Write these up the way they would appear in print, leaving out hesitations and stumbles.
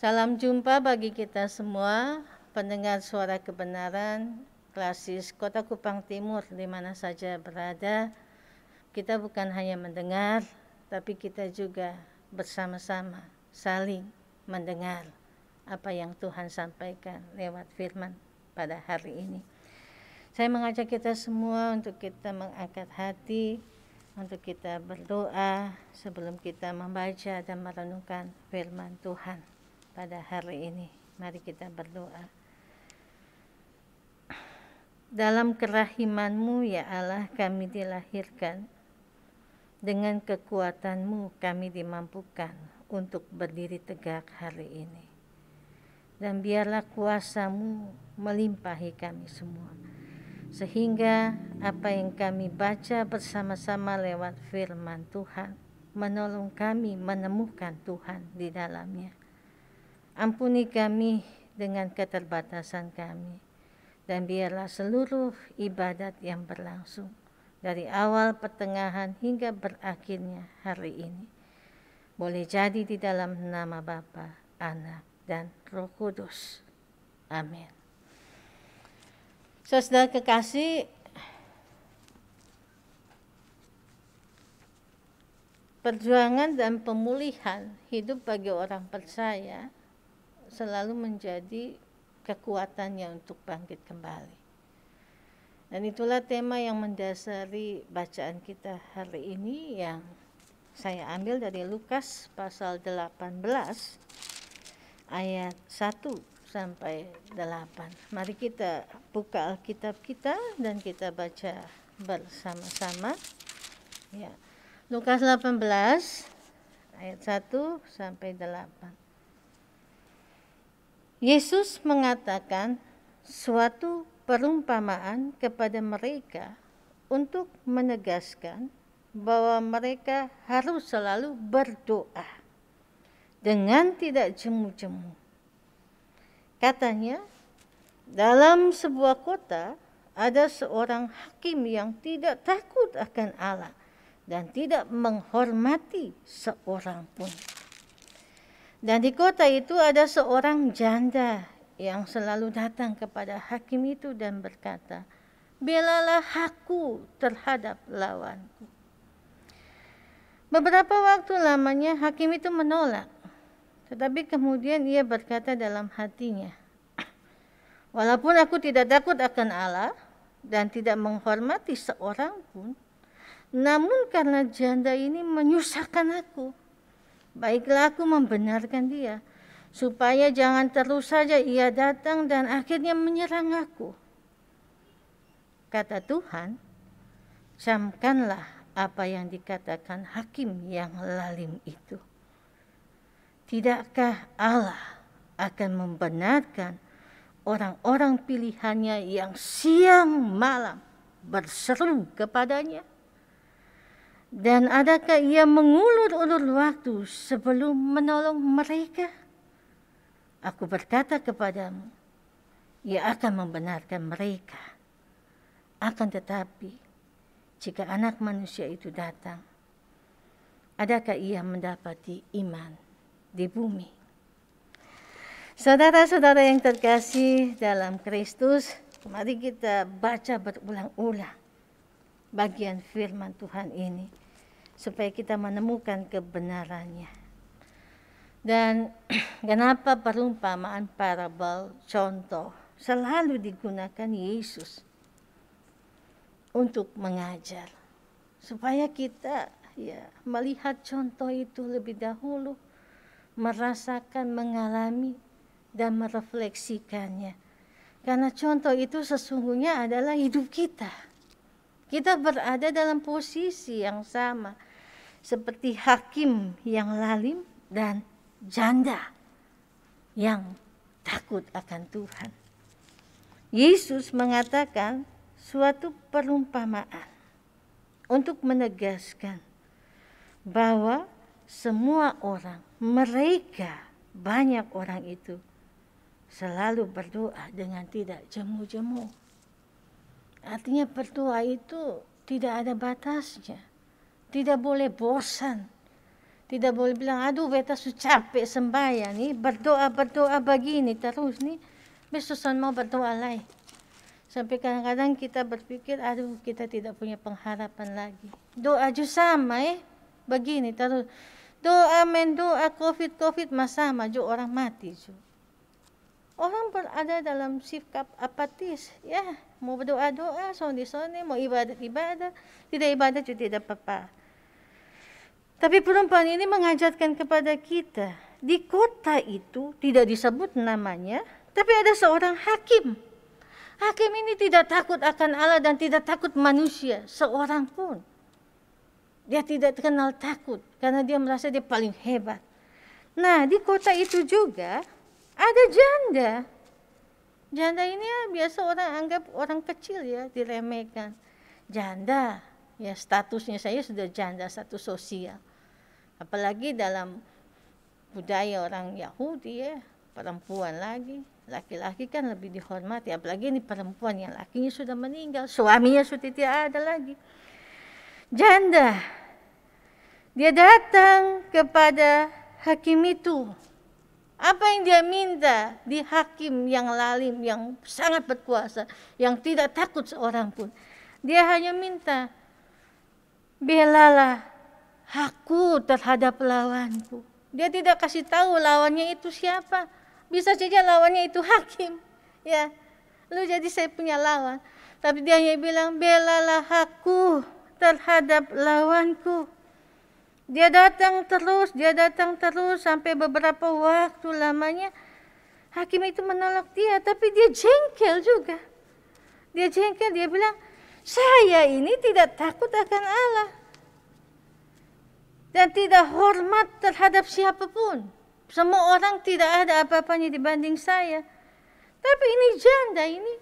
Salam jumpa bagi kita semua, pendengar suara kebenaran, Klasis Kota Kupang Timur di mana saja berada. Kita bukan hanya mendengar, tapi kita juga bersama-sama saling mendengar apa yang Tuhan sampaikan lewat firman pada hari ini. Saya mengajak kita semua untuk kita mengangkat hati, untuk kita berdoa sebelum kita membaca dan merenungkan firman Tuhan pada hari ini. Mari kita berdoa. Dalam kerahiman-Mu ya Allah kami dilahirkan, dengan kekuatan-Mu kami dimampukan untuk berdiri tegak hari ini. Dan biarlah kuasa-Mu melimpahi kami semua, sehingga apa yang kami baca bersama-sama lewat firman Tuhan menolong kami menemukan Tuhan di dalamnya. Ampuni kami dengan keterbatasan kami, dan biarlah seluruh ibadat yang berlangsung dari awal, pertengahan hingga berakhirnya hari ini boleh jadi di dalam nama Bapa, Anak, dan Roh Kudus. Amin. Saudara kekasih, perjuangan dan pemulihan hidup bagi orang percaya selalu menjadi kekuatannya untuk bangkit kembali. Dan itulah tema yang mendasari bacaan kita hari ini yang saya ambil dari Lukas pasal 18 ayat 1 sampai 8. Mari kita buka Alkitab kita dan kita baca bersama-sama. Ya. Lukas 18 ayat 1 sampai 8. Yesus mengatakan suatu perumpamaan kepada mereka untuk menegaskan bahwa mereka harus selalu berdoa dengan tidak jemu-jemu. Katanya, dalam sebuah kota ada seorang hakim yang tidak takut akan Allah dan tidak menghormati seorang pun. Dan di kota itu ada seorang janda yang selalu datang kepada hakim itu dan berkata, "Belalah aku terhadap lawanku." Beberapa waktu lamanya hakim itu menolak, tetapi kemudian ia berkata dalam hatinya, "Walaupun aku tidak takut akan Allah dan tidak menghormati seorang pun, namun karena janda ini menyusahkan aku, baiklah aku membenarkan dia, supaya jangan terus saja ia datang dan akhirnya menyerang aku." Kata Tuhan, camkanlah apa yang dikatakan hakim yang lalim itu. Tidakkah Allah akan membenarkan orang-orang pilihannya yang siang malam berseru kepadanya? Dan adakah ia mengulur-ulur waktu sebelum menolong mereka? Aku berkata kepadamu, ia akan membenarkan mereka. Akan tetapi, jika anak manusia itu datang, adakah ia mendapati iman di bumi? Saudara-saudara yang terkasih dalam Kristus, mari kita baca berulang-ulang bagian firman Tuhan ini, supaya kita menemukan kebenarannya. Dan kenapa perumpamaan parabel contoh selalu digunakan Yesus untuk mengajar, supaya kita melihat contoh itu lebih dahulu, merasakan, mengalami, dan merefleksikannya. Karena contoh itu sesungguhnya adalah hidup kita. Kita berada dalam posisi yang sama seperti hakim yang lalim dan janda yang takut akan Tuhan. Yesus mengatakan suatu perumpamaan untuk menegaskan bahwa semua orang, mereka banyak orang itu selalu berdoa dengan tidak jemu-jemu. Artinya berdoa itu tidak ada batasnya, tidak boleh bosan, Tidak boleh bilang, aduh beta sudah capek sembahyang nih, berdoa begini terus nih, besok mau berdoa lagi. Sampai kadang-kadang kita berpikir, aduh kita tidak punya pengharapan lagi. Doa juga sama begini terus. Doa mendoa COVID sama juga orang mati juga. Orang berada dalam sikap apatis, ya mau berdoa-doa, sonde-sonde, mau ibadat-ibadat, tidak ibadat juga tidak apa-apa. Tapi perempuan ini mengajarkan kepada kita, di kota itu tidak disebut namanya, tapi ada seorang hakim. Hakim ini tidak takut akan Allah dan tidak takut manusia, seorang pun. Dia tidak kenal takut, karena dia merasa dia paling hebat. Nah, di kota itu juga ada janda. Janda ini ya biasa orang anggap orang kecil ya, diremehkan. Janda, ya statusnya saya sudah janda, status sosial. Apalagi dalam budaya orang Yahudi ya, perempuan lagi, laki-laki kan lebih dihormati. Apalagi ini perempuan yang lakinya sudah meninggal, suaminya sudah tidak ada lagi. Janda, dia datang kepada hakim itu. Apa yang dia minta di hakim yang lalim, yang sangat berkuasa, yang tidak takut seorang pun. Dia hanya minta, belalah aku terhadap lawanku. Dia tidak kasih tahu lawannya itu siapa. Bisa saja lawannya itu hakim. Ya, lu jadi saya punya lawan. Tapi dia hanya bilang, belalah aku terhadap lawanku. Dia datang terus sampai beberapa waktu lamanya. Hakim itu menolak dia, tapi dia jengkel juga. Dia bilang, saya ini tidak takut akan Allah. Dan tidak hormat terhadap siapapun. Semua orang tidak ada apa-apanya dibanding saya. Tapi ini janda ini,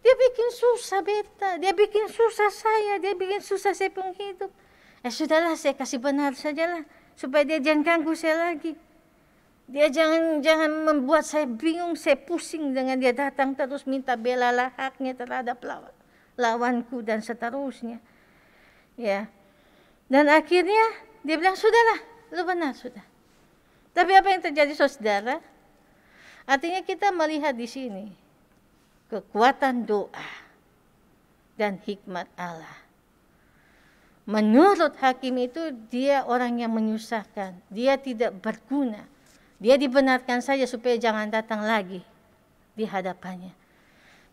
dia bikin susah beta, dia bikin susah saya, dia bikin susah saya penghidup. Sudahlah, saya kasih benar sajalah, supaya dia jangan ganggu saya lagi. Dia jangan membuat saya bingung, saya pusing dengan dia datang terus minta belalah haknya terhadap lawanku dan seterusnya. Ya. Dan akhirnya dia bilang, sudahlah, lu benar sudah. Tapi apa yang terjadi saudara? Artinya kita melihat di sini kekuatan doa dan hikmat Allah. Menurut hakim itu dia orang yang menyusahkan, dia tidak berguna. Dia dibenarkan saja supaya jangan datang lagi di hadapannya.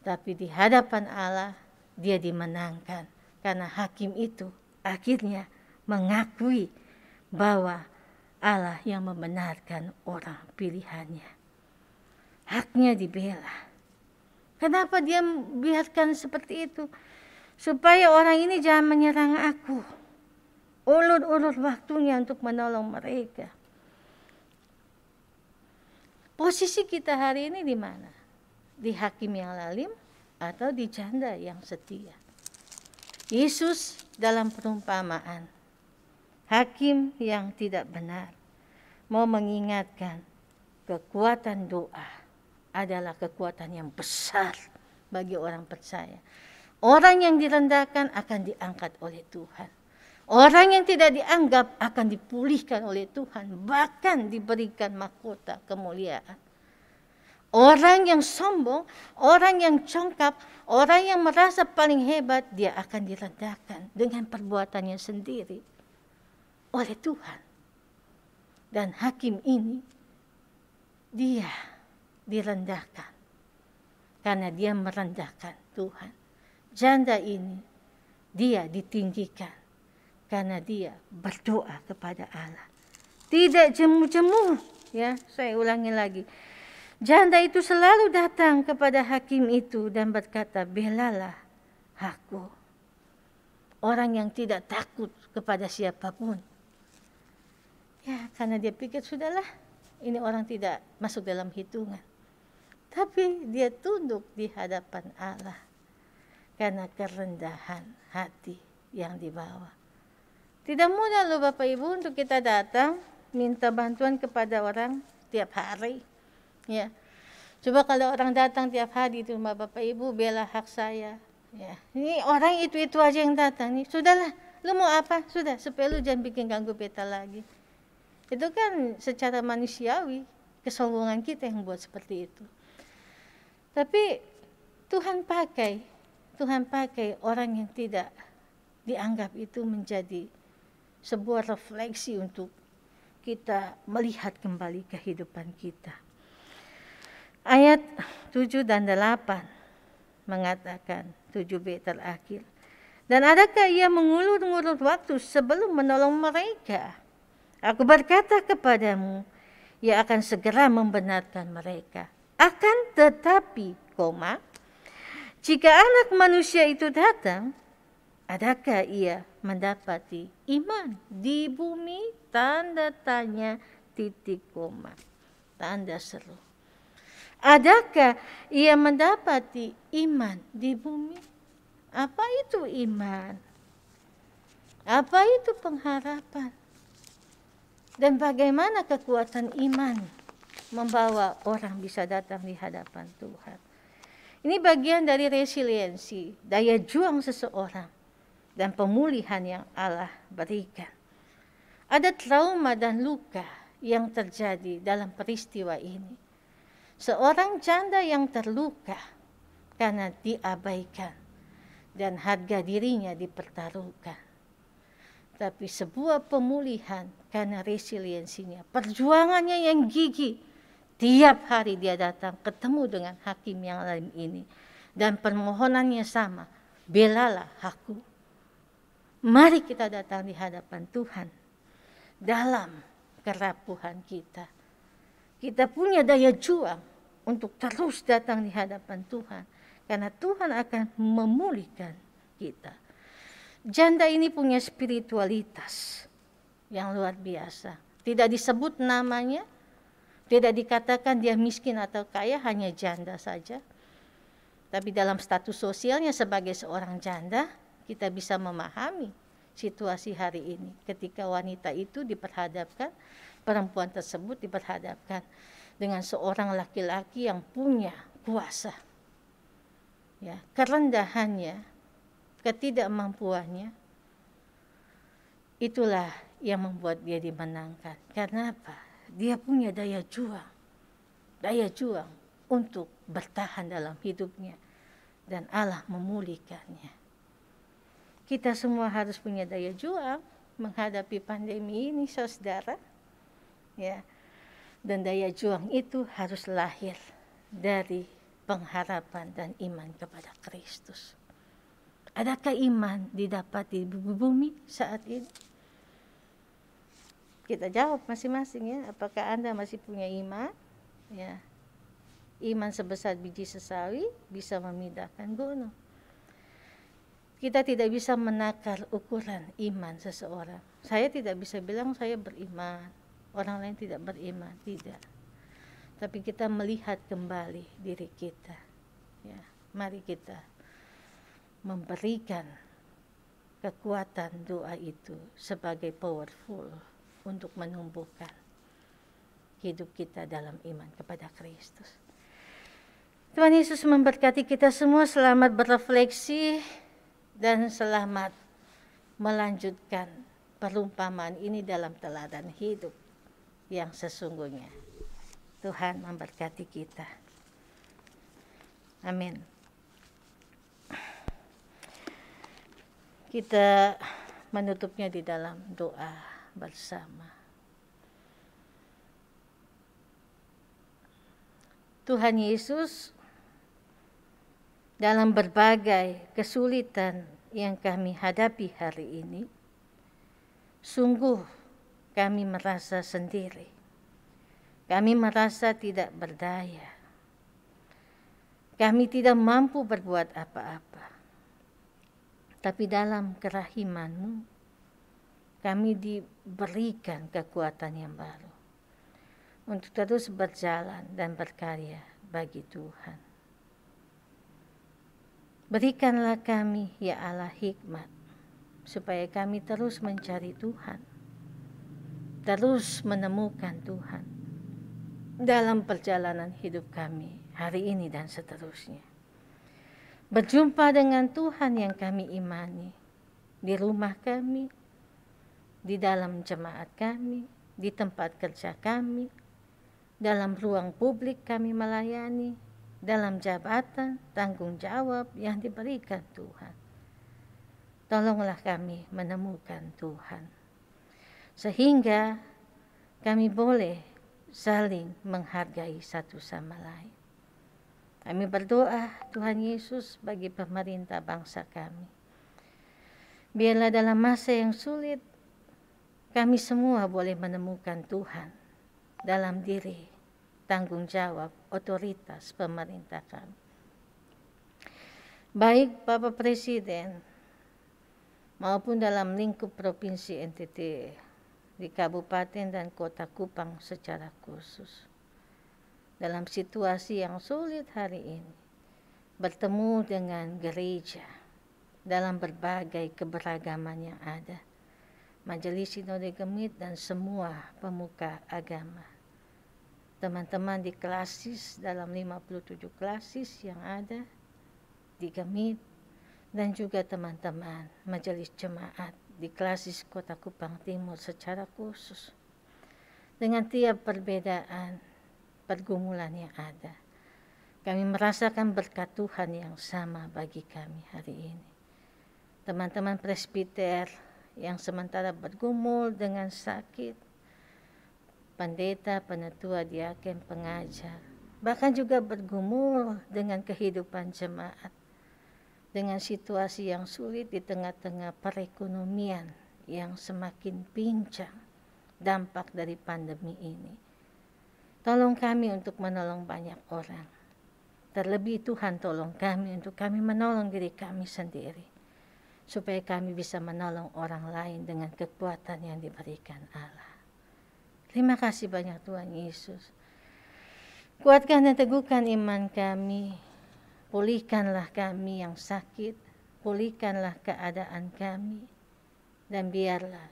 Tapi di hadapan Allah dia dimenangkan karena hakim itu akhirnya mengakui bahwa Allah yang membenarkan orang pilihannya. Haknya dibela. Kenapa dia biarkan seperti itu? Supaya orang ini jangan menyerang aku. Ulur-ulur waktunya untuk menolong mereka. Posisi kita hari ini di mana? Di hakim yang lalim atau di janda yang setia? Yesus dalam perumpamaan hakim yang tidak benar mau mengingatkan kekuatan doa adalah kekuatan yang besar bagi orang percaya. Orang yang direndahkan akan diangkat oleh Tuhan. Orang yang tidak dianggap akan dipulihkan oleh Tuhan, bahkan diberikan mahkota kemuliaan. Orang yang sombong, orang yang congkak, orang yang merasa paling hebat, dia akan direndahkan dengan perbuatannya sendiri oleh Tuhan. Dan hakim ini dia direndahkan karena dia merendahkan Tuhan. Janda ini dia ditinggikan karena dia berdoa kepada Allah. Tidak jemu-jemu, ya, saya ulangi lagi. Janda itu selalu datang kepada hakim itu dan berkata, belalah aku. Orang yang tidak takut kepada siapapun. Ya, karena dia pikir sudahlah, ini orang tidak masuk dalam hitungan. Tapi dia tunduk di hadapan Allah karena kerendahan hati yang dibawa. Tidak mudah loh Bapak Ibu untuk kita datang minta bantuan kepada orang tiap hari. Ya, coba kalau orang datang tiap hari di rumah Bapak Ibu, bela hak saya. Ya, ini orang itu aja yang datang nih. Sudahlah, lu mau apa? Sudah, supaya lu jangan bikin ganggu beta lagi. Itu kan secara manusiawi, kesombongan kita yang buat seperti itu. Tapi Tuhan pakai orang yang tidak dianggap itu menjadi sebuah refleksi untuk kita melihat kembali kehidupan kita. Ayat 7 dan 8 mengatakan, 7b terakhir. Dan adakah ia mengulur-ngulur waktu sebelum menolong mereka? Aku berkata kepadamu, ia akan segera membenarkan mereka. Akan tetapi, jika anak manusia itu datang, adakah ia mendapati iman di bumi? Tanda tanya, titik koma, tanda seru. Adakah ia mendapati iman di bumi? Apa itu iman? Apa itu pengharapan? Dan bagaimana kekuatan iman membawa orang bisa datang di hadapan Tuhan? Ini bagian dari resiliensi, daya juang seseorang, dan pemulihan yang Allah berikan. Ada trauma dan luka yang terjadi dalam peristiwa ini. Seorang janda yang terluka karena diabaikan dan harga dirinya dipertaruhkan. Tapi sebuah pemulihan karena resiliensinya, perjuangannya yang gigih. Tiap hari dia datang ketemu dengan hakim yang lain ini. Dan permohonannya sama, belalah aku. Mari kita datang di hadapan Tuhan. Dalam kerapuhan kita. Kita punya daya juang untuk terus datang di hadapan Tuhan. Karena Tuhan akan memulihkan kita. Janda ini punya spiritualitas yang luar biasa. Tidak disebut namanya, tidak dikatakan dia miskin atau kaya, hanya janda saja. Tapi dalam status sosialnya sebagai seorang janda, kita bisa memahami situasi hari ini. Ketika wanita itu diperhadapkan, perempuan tersebut diperhadapkan dengan seorang laki-laki yang punya kuasa. Ya, kerendahannya, ketidakmampuannya, itulah yang membuat dia dimenangkan. Karena apa? Dia punya daya juang untuk bertahan dalam hidupnya, dan Allah memulihkannya. Kita semua harus punya daya juang menghadapi pandemi ini, saudara. Ya, dan daya juang itu harus lahir dari pengharapan dan iman kepada Kristus. Adakah iman didapat di bumi saat ini? Kita jawab masing-masing ya. Apakah Anda masih punya iman? Ya. Iman sebesar biji sesawi bisa memindahkan gunung. Kita tidak bisa menakar ukuran iman seseorang. Saya tidak bisa bilang saya beriman, orang lain tidak beriman, tidak. Tapi kita melihat kembali diri kita. Ya, mari kita memberikan kekuatan doa itu sebagai powerful untuk menumbuhkan hidup kita dalam iman kepada Kristus. Tuhan Yesus memberkati kita semua. Selamat berefleksi dan selamat melanjutkan perumpamaan ini dalam teladan hidup yang sesungguhnya. Tuhan memberkati kita. Amin. Kita menutupnya di dalam doa bersama. Tuhan Yesus, dalam berbagai kesulitan yang kami hadapi hari ini, sungguh kami merasa sendiri. Kami merasa tidak berdaya. Kami tidak mampu berbuat apa-apa. Tapi dalam kerahiman-Mu, kami diberikan kekuatan yang baru untuk terus berjalan dan berkarya bagi Tuhan. Berikanlah kami, ya Allah, hikmat, supaya kami terus mencari Tuhan, terus menemukan Tuhan dalam perjalanan hidup kami hari ini dan seterusnya. Berjumpa dengan Tuhan yang kami imani di rumah kami, di dalam jemaat kami, di tempat kerja kami, dalam ruang publik kami melayani, dalam jabatan tanggung jawab yang diberikan Tuhan. Tolonglah kami menemukan Tuhan, sehingga kami boleh saling menghargai satu sama lain. Kami berdoa Tuhan Yesus bagi pemerintah bangsa kami. Biarlah dalam masa yang sulit, kami semua boleh menemukan Tuhan dalam diri, tanggung jawab, otoritas pemerintah kami. Baik Bapak Presiden maupun dalam lingkup Provinsi NTT, di Kabupaten dan Kota Kupang secara khusus. Dalam situasi yang sulit hari ini, bertemu dengan gereja dalam berbagai keberagaman yang ada, Majelis Sinode Gemit dan semua pemuka agama. Teman-teman di klasis dalam 57 klasis yang ada di Gemit, dan juga teman-teman Majelis Jemaat di klasis Kota Kupang Timur secara khusus. Dengan tiap perbedaan, pergumulan yang ada, kami merasakan berkat Tuhan yang sama bagi kami hari ini. Teman-teman presbiter yang sementara bergumul dengan sakit, pendeta, penetua, diaken, pengajar, bahkan juga bergumul dengan kehidupan jemaat, dengan situasi yang sulit di tengah-tengah perekonomian yang semakin pincang, dampak dari pandemi ini. Tolong kami untuk menolong banyak orang. Terlebih Tuhan tolong kami untuk kami menolong diri kami sendiri, supaya kami bisa menolong orang lain dengan kekuatan yang diberikan Allah. Terima kasih banyak Tuhan Yesus. Kuatkan dan teguhkan iman kami. Pulihkanlah kami yang sakit. Pulihkanlah keadaan kami. Dan biarlah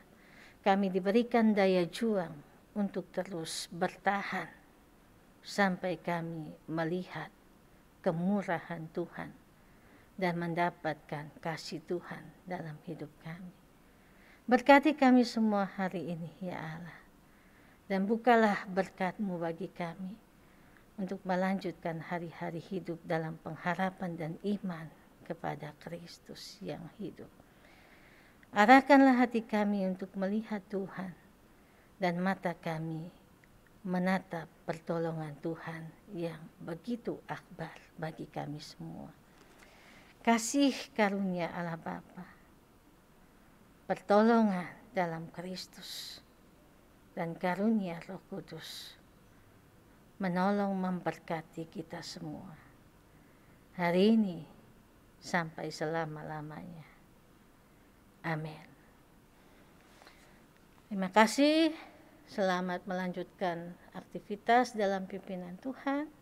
kami diberikan daya juang untuk terus bertahan sampai kami melihat kemurahan Tuhan dan mendapatkan kasih Tuhan dalam hidup kami. Berkati kami semua hari ini ya Allah, dan bukalah berkat-Mu bagi kami untuk melanjutkan hari-hari hidup dalam pengharapan dan iman kepada Kristus yang hidup. Arahkanlah hati kami untuk melihat Tuhan dan mata kami menatap pertolongan Tuhan yang begitu akbar bagi kami semua. Kasih karunia Allah Bapa, pertolongan dalam Kristus, dan karunia Roh Kudus menolong memberkati kita semua hari ini sampai selama-lamanya. Amin. Terima kasih. Selamat melanjutkan aktivitas dalam pimpinan Tuhan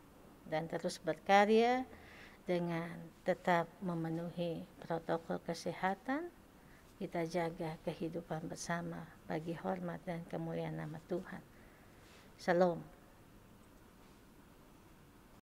dan terus berkarya dengan tetap memenuhi protokol kesehatan. Kita jaga kehidupan bersama bagi hormat dan kemuliaan nama Tuhan. Shalom.